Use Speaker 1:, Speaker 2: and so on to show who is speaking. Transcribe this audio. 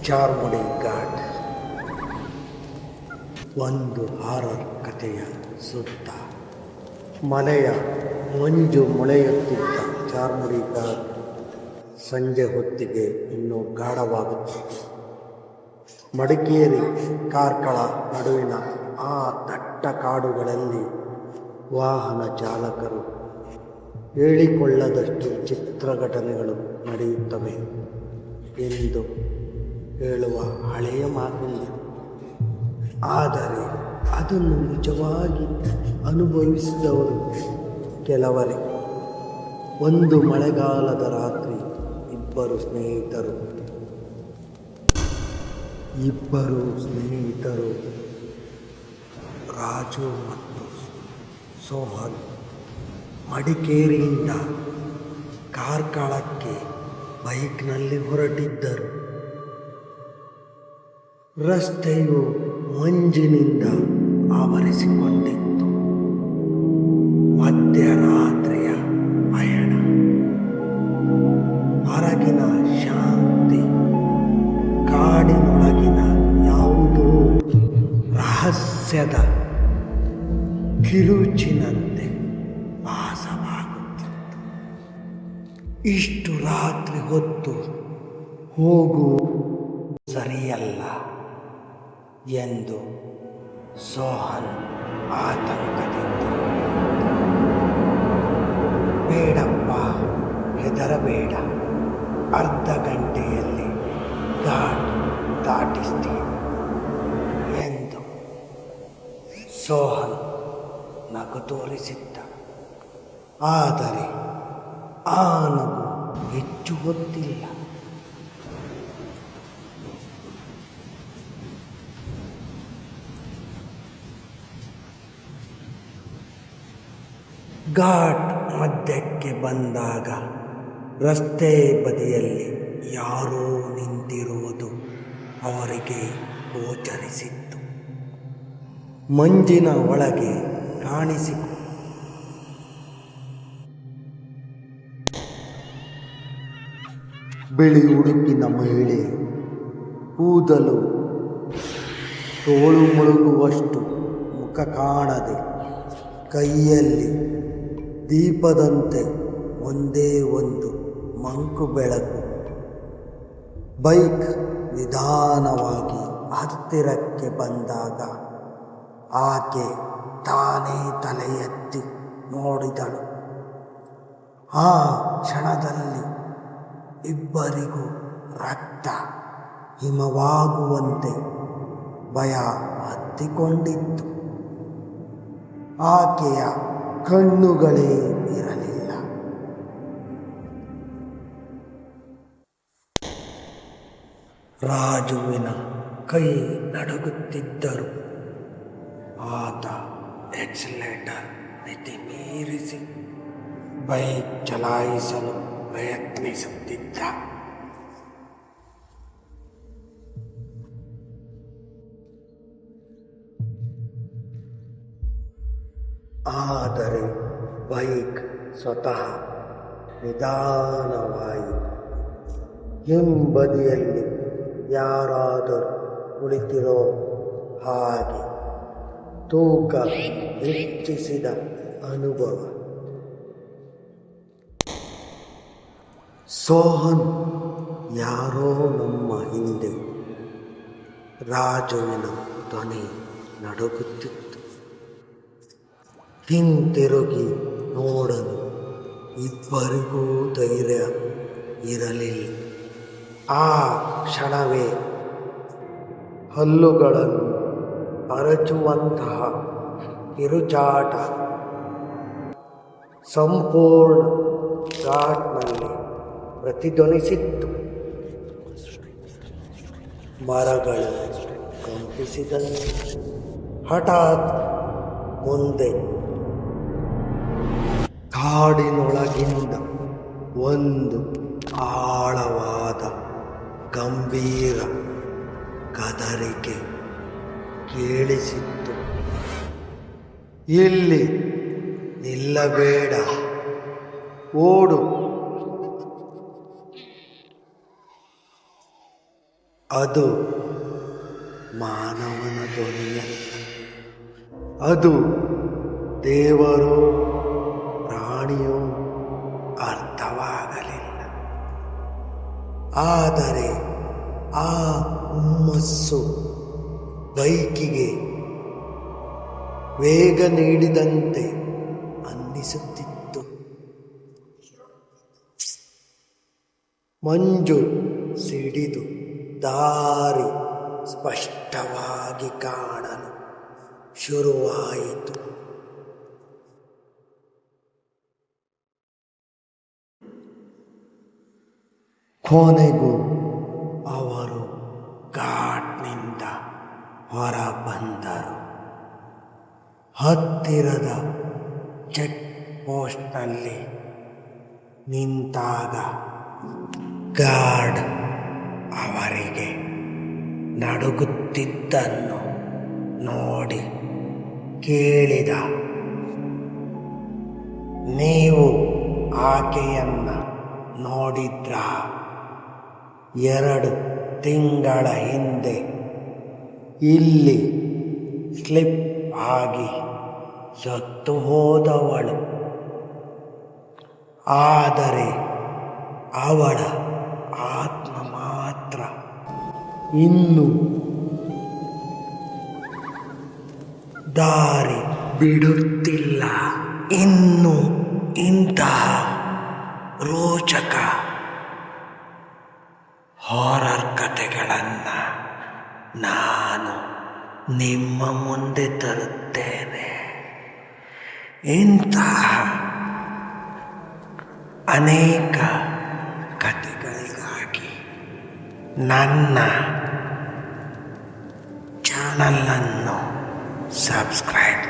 Speaker 1: ಚಾರ್ಮುಡಿ ಘಾಟ್ ಒಂದು ಹಾರರ್ ಕಥೆಯ ಸುತ್ತ. ಮಲೆಯ ಮಂಜು ಮೊಳೆಯುತ್ತಿದ್ದ ಚಾರ್ಮುಡಿ ಘಾಟ್ ಸಂಜೆ ಹೊತ್ತಿಗೆ ಇನ್ನೂ ಗಾಢವಾಗುತ್ತಿತ್ತು. ಮಡಿಕೇರಿ ಕಾರ್ಕಳ ನಡುವಿನ ಆ ದಟ್ಟ ಕಾಡುಗಳಲ್ಲಿ ವಾಹನ ಚಾಲಕರು ಹೇಳಿಕೊಳ್ಳದಷ್ಟು ಚಿತ್ರ ಘಟನೆಗಳು ನಡೆಯುತ್ತವೆ ಎಂದು ಹೇಳುವ ಹಳೆಯ ಮಾತಿಲ್ಲ. ಆದರೆ ಅದನ್ನು ನಿಜವಾಗಿ ಅನುಭವಿಸಿದವರು ಕೆಲವರೇ. ಒಂದು ಮಳೆಗಾಲದ ರಾತ್ರಿ ಇಬ್ಬರು ಸ್ನೇಹಿತರು ರಾಜು ಮತ್ತು ಸೋಹನ್ ಮಡಿಕೇರಿಯಿಂದ ಕಾರ್ಕಳಕ್ಕೆ ಬೈಕ್ನಲ್ಲಿ ಹೊರಟಿದ್ದರು. ರಸ್ತೆಯು ಮಂಜಿನಿಂದ ಆವರಿಸಿಕೊಂಡಿತ್ತು. ಮಧ್ಯರಾತ್ರಿಯ ಪಯಣ, ಹೊರಗಿನ ಶಾಂತಿ, ಕಾಡಿನೊಳಗಿನ ಯಾವುದೋ ರಹಸ್ಯದ ಕಿರುಚಿನಂತೆ ಭಾಸವಾಗುತ್ತಿತ್ತು. ಇಷ್ಟು ರಾತ್ರಿ ಹೊತ್ತು ಹೋಗು ಸರಿಯಲ್ಲ ಎಂದು ಸೋಹನ್ ಆತಂಕದಿಂದ, ಬೇಡಪ್ಪ, ಹೆದರಬೇಡ, ಅರ್ಧ ಗಂಟೆಯಲ್ಲಿ ಘಾಟ್ ದಾಟಿಸ್ತೀನಿ ಎಂದು ಸೋಹನ್ ನಗು ತೋರಿಸಿದ್ದ. ಆದರೆ ಆ ನಗು ಹೆಚ್ಚು ಹೊತ್ತಿಲ್ಲ. ಘಾಟ್ ಮಧ್ಯಕ್ಕೆ ಬಂದಾಗ ರಸ್ತೆ ಬದಿಯಲ್ಲಿ ಯಾರೋ ನಿಂತಿರುವುದು ಅವರಿಗೆ ಗೋಚರಿಸಿತ್ತು. ಮಂಜಿನ ಒಳಗೆ ಬಿಳಿ ಉಡುಪಿನ ಮಹಿಳೆ, ಕೂದಲು ತೋಳು ಮುಳುಗುವಷ್ಟು ಮುಖ ಕಾಣದೆ, ಕೈಯಲ್ಲಿ ದೀಪದಂತೆ ಒಂದೇ ಒಂದು ಮಂಕು ಬೆಳಕು. ಬೈಕ್ ನಿಧಾನವಾಗಿ ಹತ್ತಿರಕ್ಕೆ ಬಂದಾಗ ಆಕೆ ತಾನೇ ತಲೆ ಎತ್ತಿ ನೋಡಿದಳು. ಆ ಕ್ಷಣದಲ್ಲಿ ಇಬ್ಬರಿಗೂ ರಕ್ತ ಹಿಮವಾಗುವಂತೆ ಭಯ ಹತ್ತಿಕೊಂಡಿತ್ತು. ಆಕೆಯ ಕಣ್ಣುಗಳೇ ಇರಲಿಲ್ಲ. ರಾಜುವಿನ ಕೈ ನಡುಗುತ್ತಿದ್ದರು. ಆತ ಎಕ್ಸಿಲೇಟರ್ ಮಿತಿ ಮೀರಿಸಿ ಬೈಕ್ ಚಲಾಯಿಸಲು ಪ್ರಯತ್ನಿಸುತ್ತಿದ್ದ. ಆದರೆ ಬೈಕ್ ಸ್ವತಃ ನಿಧಾನವಾಯಿತು. ಹಿಂಬದಿಯಲ್ಲಿ ಯಾರಾದರೂ ಕುಳಿತಿರೋ ಹಾಗೆ ತೂಕ ಹೆಚ್ಚಿಸಿದ ಅನುಭವ. ಸೋಹನ್, ಯಾರೋ ನಮ್ಮ ಹಿಂದೆ. ರಾಜುವಿನ ಧ್ವನಿ ನಡುಗುತ್ತಿತ್ತು. ಹಿಂತಿರುಗಿ ನೋಡಲು ಇಬ್ಬರಿಗೂ ಧೈರ್ಯ ಇರಲಿಲ್ಲ. ಆ ಕ್ಷಣವೇ ಹಲ್ಲುಗಳನ್ನು ಅರಚುವಂತಹ ಕಿರುಚಾಟ ಸಂಪೂರ್ಣ ಘಾಟ್ನಲ್ಲಿ ಪ್ರತಿಧ್ವನಿಸಿತ್ತು. ಮರಗಳು ಕಂಪಿಸಿದಂತೆ ಹಠಾತ್ ಮುಂದೆ ಕಾಡಿನೊಳಗಿಂದ ಒಂದು ಆಳವಾದ ಗಂಭೀರ ಗದರಿಕೆ ಕೇಳಿಸಿತ್ತು. ಇಲ್ಲಿ ನಿಲ್ಲಬೇಡ, ಓಡು. ಅದು ಮಾನವನ ಧ್ವನಿಯಲ್ಲ. ಅದು ದೇವರೋ ಪ್ರಾಣಿಯೋ ಅರ್ಥವಾಗಲಿಲ್ಲ. ಆದರೆ ಆ ಹುಮ್ಮಸ್ಸು ಬೈಕಿಗೆ ವೇಗ ನೀಡಿದಂತೆ ಅನ್ನಿಸುತ್ತಿತ್ತು. ಮಂಜು ಸಿಡಿದು ದಾರಿ ಸ್ಪಷ್ಟವಾಗಿ ಕಾಣಲು ಶುರುವಾಯಿತು. ಕೊನೆಗೂ ಅವರು ಘಾಟ್ನಿಂದ ಹೊರಬಂದರು. ಹತ್ತಿರದ ಚೆಕ್ ಪೋಸ್ಟ್ನಲ್ಲಿ ನಿಂತಾಗ ಗಾರ್ಡ್ ಅವರಿಗೆ ನಡುಗುತ್ತಿದ್ದನ್ನು ನೋಡಿ ಕೇಳಿದ, ನೀವು ಆಕೆಯನ್ನ ನೋಡಿದ್ರಾ? 2 ತಿಂಗಳ ಹಿಂದೆ ಇಲ್ಲಿ ಸ್ಲಿಪ್ ಆಗಿ ಸತ್ತು ಹೋದವಳು. ಆದರೆ ಅವಳ ಆತ್ಮ ಮಾತ್ರ ಇನ್ನು ದಾರಿ ಬಿಡುತ್ತಿಲ್ಲ. ಇನ್ನು ಇಂತಹ ರೋಚಕ ಹಾರರ್ ಕಥೆಗಳನ್ನು ನಾನು ನಿಮ್ಮ ಮುಂದೆ ತರುತ್ತೇನೆ. ಇಂತಹ ಅನೇಕ ಕಥೆಗಳಿಗಾಗಿ ನನ್ನ ಚಾನಲನ್ನು ಸಬ್ಸ್ಕ್ರೈಬ್